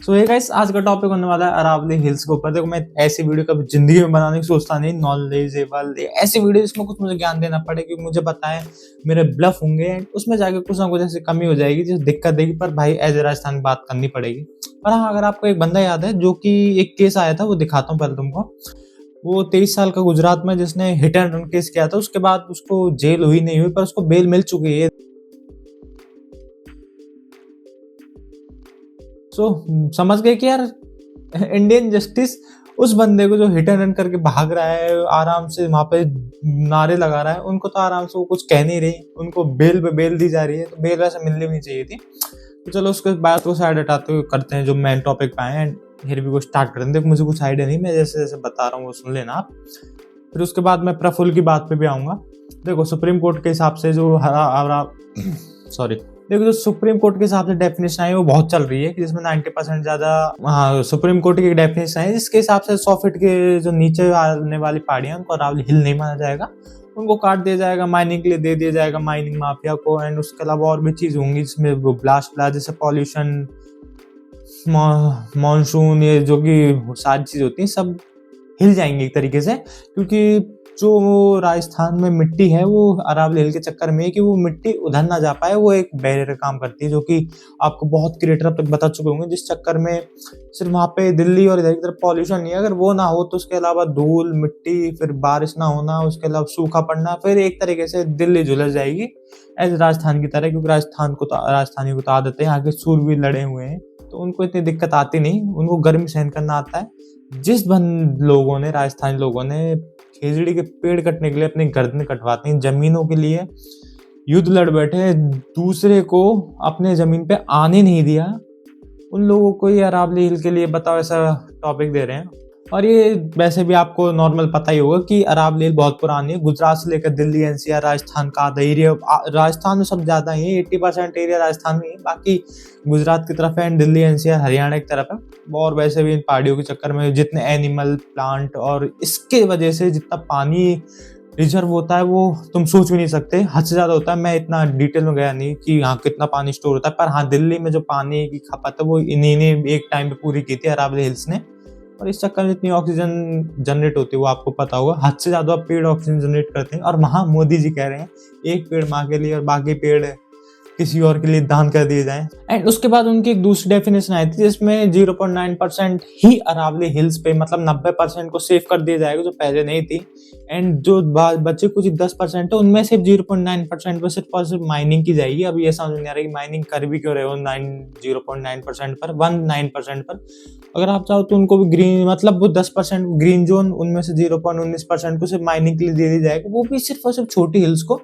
सो ये गाइस, आज का टॉपिक होने वाला है अरावली हिल्स के ऊपर। देखो, मैं ऐसी वीडियो कभी जिंदगी में बनाने की सोचता नहीं, नॉलेजेबल ऐसी वीडियो जिसमें कुछ मुझे ज्ञान देना पड़े, क्योंकि मुझे पता है मेरे ब्लफ होंगे, उसमें जाके कुछ ना कुछ ऐसी कमी हो जाएगी जो दिक्कत देगी। पर भाई एज ए राजस्थान बात करनी पड़ेगी। पर हाँ, अगर आपको एक बंदा याद है जो कि एक केस आया था, वो दिखाता हूँ पहले तुमको। वो 23 साल का गुजरात में, जिसने हिट एंड रन केस किया था। उसके बाद उसको जेल हुई नहीं हुई, पर उसको बेल मिल चुकी है। समझ गए कि यार, इंडियन जस्टिस उस बंदे को जो हिट एंड रन करके भाग रहा है, आराम से वहां पे नारे लगा रहा है, उनको तो आराम से वो कुछ कह नहीं रही, उनको बेल पे बेल दी जा रही है। तो बेल वैसे मिलनी भी नहीं चाहिए थी। तो चलो, उसके बात को साइड हटाते हुए करते हैं जो मेन टॉपिक पे आए हैं। फिर भी को स्टार्ट करें। देखो, मुझे कुछ आइडिया नहीं, मैं जैसे जैसे बता रहा हूँ वो सुन लेना आप। फिर उसके बाद मैं प्रफुल्ल की बात पे भी आऊंगा। देखो, सुप्रीम कोर्ट के हिसाब से जो सॉरी देखो, जो सुप्रीम कोर्ट के हिसाब से डेफिनेशन आई है वो बहुत चल रही है, कि जिसमें 90% ज्यादा, हाँ, सुप्रीम कोर्ट की डेफिनेशन है जिसके हिसाब से 100 फीट के जो नीचे आने वाली पहाड़ियां, उनको अरावली हिल नहीं माना जाएगा। उनको काट दिया जाएगा, माइनिंग के लिए दे दिया जाएगा माइनिंग माफिया को। एंड उसके अलावा और भी चीज होंगी जिसमें वो ब्लास्ट जैसे पॉल्यूशन, मानसून, ये जो कि सारी चीज होती है, सब हिल जाएंगे एक तरीके से। क्योंकि जो राजस्थान में मिट्टी है, वो अरावली हिल के चक्कर में है कि वो मिट्टी उधर ना जा पाए, वो एक बैरियर का काम करती है, जो कि आपको बहुत क्रिएटर अब तक बता चुके होंगे। जिस चक्कर में सिर्फ वहां पे दिल्ली और इधर की तरफ पॉल्यूशन नहीं है, अगर वो ना हो तो उसके अलावा धूल मिट्टी, फिर बारिश ना होना, उसके अलावा सूखा पड़ना, फिर एक तरीके से दिल्ली झुलस जाएगी एज राजस्थान की तरह। क्योंकि राजस्थानियों को तो आदत है, यहाँ के सूरवीर लड़े हुए हैं, तो उनको इतनी दिक्कत आती नहीं, उनको गर्मी सहन करना आता है। जिस लोगों ने, राजस्थानी लोगों ने खेजड़ी के पेड़ कटने के लिए अपनी गर्दन कटवाते हैं, जमीनों के लिए युद्ध लड़ बैठे, दूसरे को अपने जमीन पे आने नहीं दिया, उन लोगों को ये अरावली हिल के लिए बताओ ऐसा टॉपिक दे रहे हैं। और ये वैसे भी आपको नॉर्मल पता ही होगा कि अरावली हिल बहुत पुरानी है। गुजरात से लेकर दिल्ली एनसीआर, राजस्थान का आधा एरिया, राजस्थान में सब ज्यादा ही, 80% एरिया राजस्थान में है, बाकी गुजरात की तरफ है, एंड दिल्ली एनसीआर हरियाणा की तरफ है। और वैसे भी इन पहाड़ियों के चक्कर में जितने एनिमल, प्लांट, और इसके वजह से जितना पानी रिजर्व होता है, वो तुम सोच भी नहीं सकते, हद से ज्यादा होता है। मैं इतना डिटेल में गया नहीं कि यहाँ कितना पानी स्टोर होता है, पर हाँ, दिल्ली में जो पानी की खपत है, वो इन्हीं ने एक टाइम पे पूरी की थी, अरावली हिल्स ने। और इस चक्कर में इतनी ऑक्सीजन जनरेट होती है, वो आपको पता होगा, हद से ज्यादा पेड़ ऑक्सीजन जनरेट करते हैं। और वहां मोदी जी कह रहे हैं एक पेड़ माँ के लिए और बाकी पेड़ किसी और के लिए दान कर दिए जाएं। एंड उसके बाद उनकी एक दूसरी डेफिनेशन आई थी, जिसमें 0.9% ही अरावली हिल्स पे, मतलब 90% को सेव कर दिया जाएगा, जो पहले नहीं थी। एंड जो बचे कुछ 10% है, उनमें सिर्फ 0.9% पर सिर्फ और सिर्फ माइनिंग की जाएगी। अब ये समझ नहीं आ रहा कि माइनिंग कर भी क्यों रहे हो 0.9% पर, 19% पर। अगर आप चाहो तो उनको भी ग्रीन, मतलब वो 10% ग्रीन जोन, उनमें से 0.19% को सिर्फ माइनिंग के लिए दे दी जाएगी, वो भी सिर्फ और सिर्फ छोटी हिल्स को।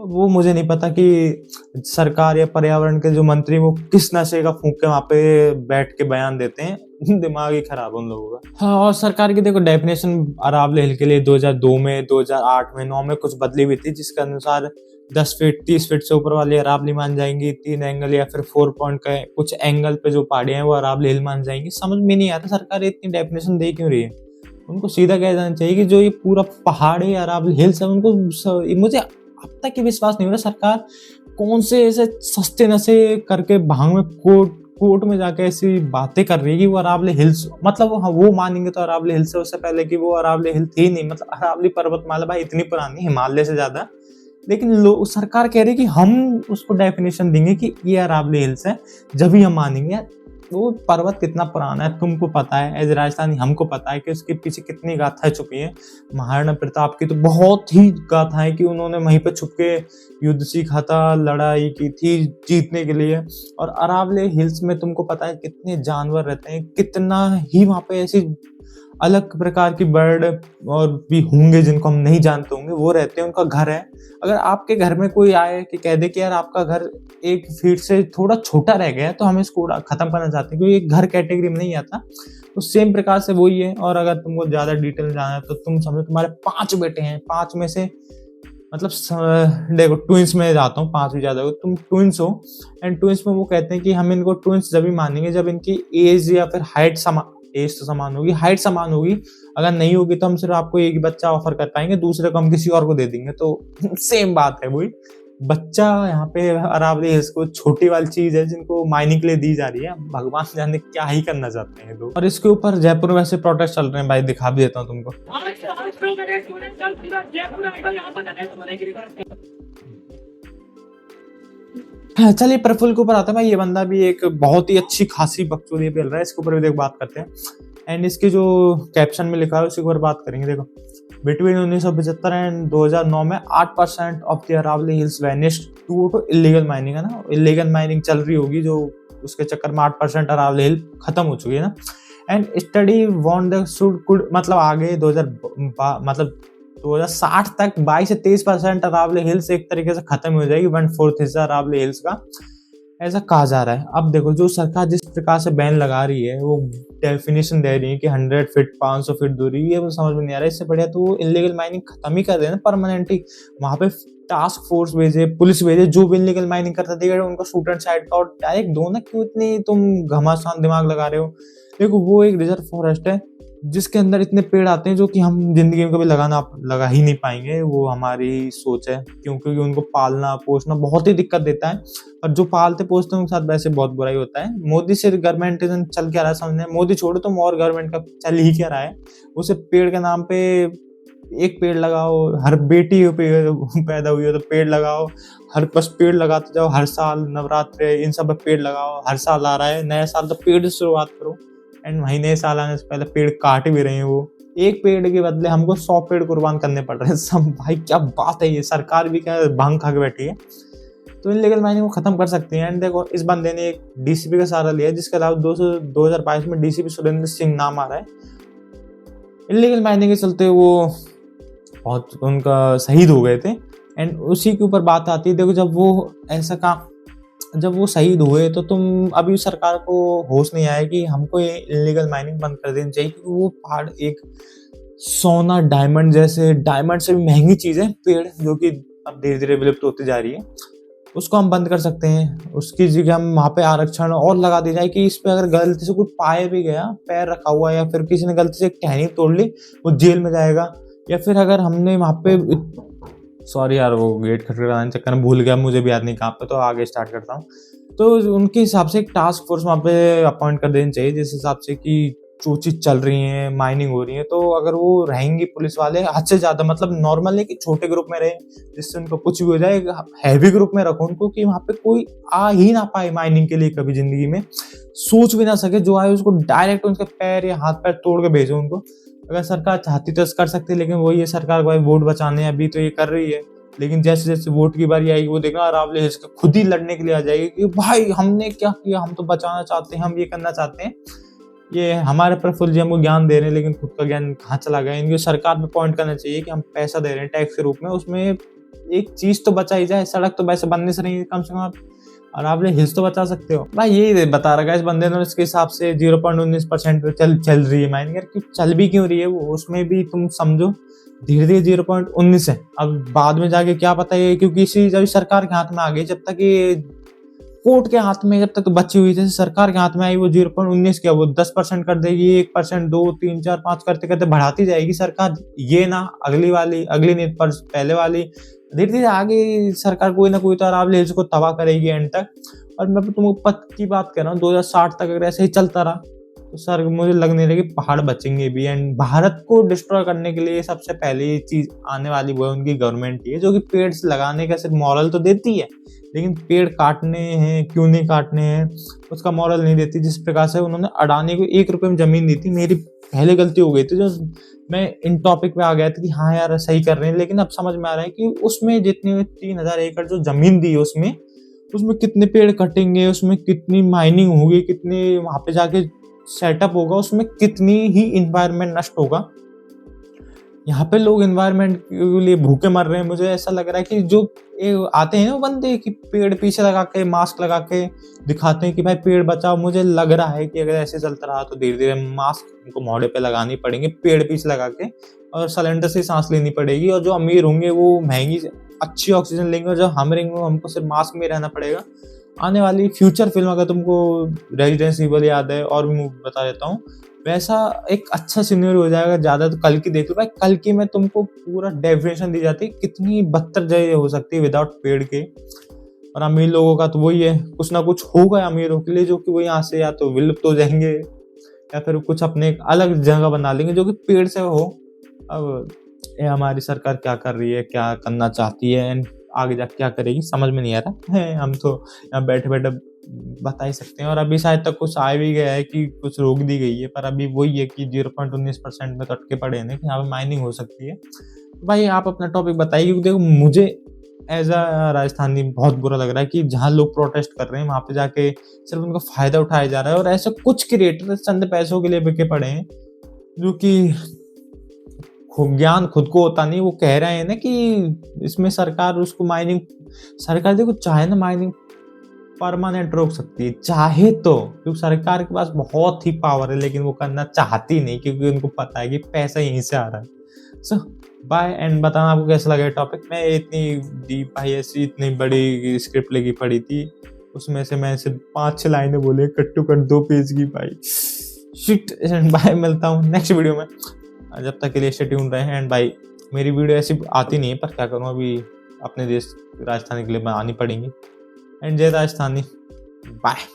वो मुझे नहीं पता कि सरकार या पर्यावरण के जो मंत्री, वो किस नशे का फूंक के वहां पे बैठ के बयान देते हैं। दिमाग ही खराब उन लोगों का। हाँ, और सरकार की देखो डेफिनेशन अरावली हिल के लिए 2002 में, 2008 में, 9 में कुछ बदली हुई थी, जिसके अनुसार 10 फीट 30 फीट से ऊपर वाली अरावली मान जाएंगी, 3 एंगल या फिर 4 पॉइंट का कुछ एंगल पे जो पहाड़ियां हैं वो अरावली हिल मान जाएंगी। समझ में नहीं आता सरकार इतनी डेफिनेशन दे क्यों रही है। उनको सीधा कह जाना चाहिए कि जो ये पूरा पहाड़ है अरावली हिल्स है, उनको मुझे अब तक ये विश्वास नहीं हो रहा सरकार कौन से ऐसे सस्ते नशे करके भांग में कोर्ट में जाके ऐसी बातें कर रही है कि वो अरावली हिल्स, मतलब वो मानेंगे तो अरावली हिल्स है, उससे पहले कि वो अरावली हिल थी नहीं। मतलब अरावली पर्वतमाला भाई इतनी पुरानी, हिमालय से ज्यादा, लेकिन सरकार कह रही है कि हम उसको डेफिनेशन देंगे कि ये अरावली हिल्स है, जब ही हम मानेंगे। वो पर्वत कितना पुराना है तुमको पता है, एज राजस्थानी हमको पता है कि उसके पीछे कितनी गाथाएं छुपी हैं। महाराणा प्रताप की तो बहुत ही गाथाएं कि उन्होंने वहीं पे छुप के युद्ध सीखा था, लड़ाई की थी जीतने के लिए। और अरावली हिल्स में तुमको पता है कितने जानवर रहते हैं, कितना ही वहां पे ऐसी अलग प्रकार की बर्ड और भी होंगे जिनको हम नहीं जानते होंगे, वो रहते हैं, उनका घर है। अगर आपके घर में कोई आए कि कह दे कि यार आपका घर 1 फीट से थोड़ा छोटा रह गया है, तो हम इसको खत्म करना चाहते हैं, क्योंकि ये घर कैटेगरी में नहीं आता। तो सेम प्रकार से वही है। और अगर तुमको ज्यादा डिटेल जाना है तो तुम समझो तुम्हारे 5 बेटे हैं, 5 में से, मतलब देखो ट्विंस में जाता हूँ, 5 भी ज्यादा हो, तुम ट्विंस हो। एंड ट्विंस में वो कहते हैं कि हम इनको ट्विंस जब भी मानेंगे जब इनकी एज या फिर हाइट एज तो समान होगी, हाइट समान होगी। अगर नहीं होगी तो हम सिर्फ आपको एक बच्चा ऑफर कर पाएंगे, दूसरे को हम किसी और को दे देंगे। तो सेम बात है वही। बच्चा यहाँ पे अरावली हिल्स को छोटी वाली चीज है जिनको माइनिंग के लिए दी जा रही है। भगवान जाने क्या ही करना चाहते हैं लोग। और इसके ऊपर जयपुर में वैसे प्रोटेस्ट चल रहे हैं भाई, दिखा भी देता हूँ तुमको। हाँ, चलिए प्रफुल्ल के ऊपर आता है भाई। ये बंदा भी एक बहुत ही अच्छी खासी बकचोदी पेल रहा है, इसके ऊपर भी देख बात करते हैं। एंड इसके जो कैप्शन में लिखा है उसके ऊपर बात करेंगे। देखो, बिटवीन 1975 एंड 2009 में 8% of the Aravalli hills vanished due to illegal mining, है ना। इलीगल माइनिंग चल रही होगी जो उसके चक्कर में 8% अरावली हिल खत्म हो चुकी है ना। And study want the should could मतलब आगे 2060 तक 22 से 23% अरावली हिल्स एक तरीके से खत्म हो जाएगी, 1/4 हिस्सा अरावली हिल्स का, ऐसा कहा जा रहा है। अब देखो, जो सरकार जिस प्रकार से बैन लगा रही है, वो डेफिनेशन दे रही है कि 100 फीट 500 फीट दूरी, ये वो समझ में नहीं आ रहा है। इससे बढ़िया तो इलीगल माइनिंग खत्म ही कर देना परमानेंटली। वहां पे टास्क फोर्स भेजे, पुलिस भेजे, जो भी इलीगल माइनिंग करता देगा उनको शूट एंड साइड का, और डायरेक्ट दो ना। क्यों इतनी तुम घमासान दिमाग लगा रहे हो। देखो, वो एक रिजर्व फॉरेस्ट है जिसके अंदर इतने पेड़ आते हैं जो कि हम जिंदगी में कभी लगा ही नहीं पाएंगे। वो हमारी सोच है, क्योंकि उनको पालना पोसना बहुत ही दिक्कत देता है, और जो पालते पोसते हैं उनके साथ वैसे बहुत बुराई होता है। मोदी से गवर्नमेंट चल क्या रहा है समझने, मोदी छोड़ो तुम, और गवर्नमेंट का चल ही क्या रहा है। उसे पेड़ के नाम पे एक पेड़ लगाओ, हर बेटी पैदा हुई हो तो पेड़ लगाओ, हर बस पेड़ लगाते जाओ, हर साल नवरात्र इन सब पेड़ लगाओ, हर साल आ रहा है नया साल तो पेड़ से शुरुआत करो। एंड महीने साल आने से पहले पेड़ काट भी रहे हैं वो, एक पेड़ के बदले हमको 100 पेड़ कुर्बान करने पड़ रहे हैं सब। भाई क्या बात है, ये सरकार भी क्या भांग खा के बैठी है। तो इनलीगल माइनिंग को खत्म कर सकते हैं। एंड देखो, इस बंदे ने एक डीसीपी का सहारा लिया, जिसके अलावा 2022 में डीसीपी सुरेंद्र सिंह नाम आ रहा है। इनलीगल माइनिंग के चलते वो बहुत उनका शहीद हो गए थे। एंड उसी के ऊपर बात आती है। देखो, जब वो शहीद हुए तो तुम अभी सरकार को होश नहीं आया कि हमको ये इलीगल माइनिंग बंद कर देनी चाहिए, क्योंकि वो पहाड़ एक सोना डायमंड से भी महंगी चीज है, पेड़, जो कि अब धीरे धीरे विलुप्त होती जा रही है। उसको हम बंद कर सकते हैं। उसकी जगह हम वहाँ पे आरक्षण और लगा दी जाए कि इस पे अगर गलती से कोई पाए भी गया, पैर रखा हुआ, या फिर किसी ने गलती से एक टहनी तोड़ ली, वो जेल में जाएगा। या फिर अगर हमने वहाँ पे, सॉरी यार, वो गेट खटखटाने चक्कर में भूल गया, मुझे भी याद नहीं कहाँ पे, तो आगे स्टार्ट करता हूँ। तो उनके हिसाब से एक टास्क फोर्स वहाँ पे अपॉइंट कर देनी चाहिए, जिस हिसाब से कि जो चीज चल रही है, माइनिंग हो रही है, तो अगर वो रहेंगी पुलिस वाले हद से ज्यादा, मतलब नॉर्मल है कि छोटे ग्रुप में रहे जिससे उनको कुछ भी हो जाए, हैवी ग्रुप में रखो उनको कि वहाँ पे कोई आ ही ना पाए माइनिंग के लिए, कभी जिंदगी में सोच भी ना सके। जो आए उसको डायरेक्ट उनके पैर या हाथ पैर तोड़ के भेजो उनको। अगर सरकार चाहती तो कर सकती है, लेकिन वही है, सरकार भाई वोट बचाने अभी तो ये कर रही है, लेकिन जैसे जैसे वोट की बारी आएगी वो देखना अरावली हिल्स के खुद ही लड़ने के लिए आ जाएगी कि भाई हमने क्या किया, हम तो बचाना चाहते हैं, हम ये करना चाहते हैं। ये हमारे प्रफुल्ल जी हमको ज्ञान दे रहे हैं, लेकिन खुद का ज्ञान कहाँ चला गया। इनको सरकार पे पॉइंट करना चाहिए कि हम पैसा दे रहे हैं टैक्स के रूप में, उसमें एक चीज तो बचाई जाए। सड़क तो वैसे बनने से नहीं, कम से कम अरावली हिल्स तो बचा सकते हो भाई। यही बता रखा है इस बंदे ने, इसके हिसाब से 0.19% पे चल रही है माइनिंग। यार चल भी क्यों रही है वो, उसमें भी तुम समझो धीरे धीरे 0.19 है। अब बाद में जाके क्या पता है, क्योंकि इसी जब सरकार के हाथ में आ गई, जब तक ये कोर्ट के हाथ में जब तक तो बची हुई थी, सरकार के हाथ में आई वो 0.19 क्या वो 10% कर देगी, 1%, 2, 3, 4, 5 करते करते बढ़ाती जाएगी सरकार। ये ना अगली नहीं पर पहले वाली, धीरे धीरे आगे सरकार कोई ना कोई तो अरावली हिल्स को तबाह करेगी एंड तक। और मैं तुमको पद की बात कर रहा हूँ, 2060 तक अगर ऐसे ही चलता रहा तो सर मुझे लग नहीं रहा कि पहाड़ बचेंगे भी। एंड भारत को डिस्ट्रॉय करने के लिए सबसे पहली चीज आने वाली वो है उनकी गवर्नमेंट ही है, जो कि पेड़ लगाने का सिर्फ मॉरल तो देती है, लेकिन पेड़ काटने हैं, क्यों नहीं काटने हैं, उसका मॉरल नहीं देती। जिस प्रकार से उन्होंने अडानी को 1 रुपए में जमीन दी थी, मेरी पहले गलती हो गई थी, जो मैं इन टॉपिक पे आ गया था कि हाँ यार सही कर रहे हैं, लेकिन अब समझ में आ रहा है कि उसमें जितनी 3000 एकड़ जो जमीन दी है उसमें कितने पेड़ कटेंगे, उसमें कितनी माइनिंग होगी, कितनी वहां पे जाके सेटअप होगा, उसमें कितनी ही इन्वायरमेंट नष्ट होगा। यहाँ पे लोग एनवायरनमेंट के लिए भूखे मर रहे हैं। मुझे ऐसा लग रहा है कि जो आते हैं ना बंदे कि पेड़ पीछे लगा के मास्क लगा के दिखाते हैं कि भाई पेड़ बचाओ, मुझे लग रहा है कि अगर ऐसे चलता रहा तो धीरे धीरे मास्क उनको मोड़े पे लगानी पड़ेंगे पेड़ पीछे लगा के, और सिलेंडर से सांस लेनी पड़ेगी। और जो अमीर होंगे वो महंगी अच्छी ऑक्सीजन लेंगे, और जो हम रहेंगे हमको सिर्फ मास्क में रहना पड़ेगा। आने वाली फ्यूचर फिल्म, अगर तुमको रेजिडेंस इवल याद है, और भी मूवी बता देता हूँ, वैसा एक अच्छा सिनेरियो हो जाएगा। ज़्यादा तो कल की देख लो भाई, कल की में तुमको पूरा डेफिनेशन दी जाती है कितनी बदतर जगह हो सकती है विदाउट पेड़ के। और अमीर लोगों का तो वही है, कुछ ना कुछ होगा अमीरों के लिए जो कि वो यहाँ से या तो विलुप्त हो जाएंगे या फिर कुछ अपने एक अलग जगह बना लेंगे जो कि पेड़ से हो। अब ये हमारी सरकार क्या कर रही है, क्या करना चाहती है एंड आगे जाके क्या करेगी समझ में नहीं आ रहा है। हम तो यहाँ बैठे बैठे बता ही सकते हैं। और अभी शायद तक कुछ आ भी गया है कि कुछ रोक दी गई है, पर अभी वही है कि 0.19% में अटके पड़े हैं कि यहाँ पे माइनिंग हो सकती है। भाई आप अपना टॉपिक बताइए, क्योंकि देखो मुझे एज अ राजस्थानी बहुत बुरा लग रहा है कि जहाँ लोग प्रोटेस्ट कर रहे हैं वहाँ पे जाके सिर्फ उनका फायदा उठाया जा रहा है। और ऐसे कुछ क्रिएटर चंद पैसों के लिए बिके पड़े हैं जो कि ज्ञान खुद को होता नहीं। वो कह रहे हैं ना कि इसमें सरकार उसको माइनिंग, सरकार देखो चाहे ना माइनिंग परमानेंट रोक सकती है चाहे तो, क्योंकि सरकार के पास बहुत ही पावर है, लेकिन वो करना चाहती नहीं क्योंकि उनको पता है कि पैसा यहीं से आ रहा है। सो बाय एंड बताना आपको कैसा लगा टॉपिक। मैं इतनी डीप भाई ऐसी इतनी बड़ी स्क्रिप्ट लेके पढ़ी थी, उसमें से मैं सिर्फ 5-6 लाइनें बोले कट टू कट 2 पेज की भाई शिट। बाय, मिलता हूँ नेक्स्ट वीडियो में, जब तक के लिए स्टे ट्यून रहे। एंड भाई मेरी वीडियो ऐसी आती नहीं है, पर क्या करूँ अभी अपने देश राजस्थान के लिए आनी पड़ेंगी। एंड जय राजस्थानी, बाय।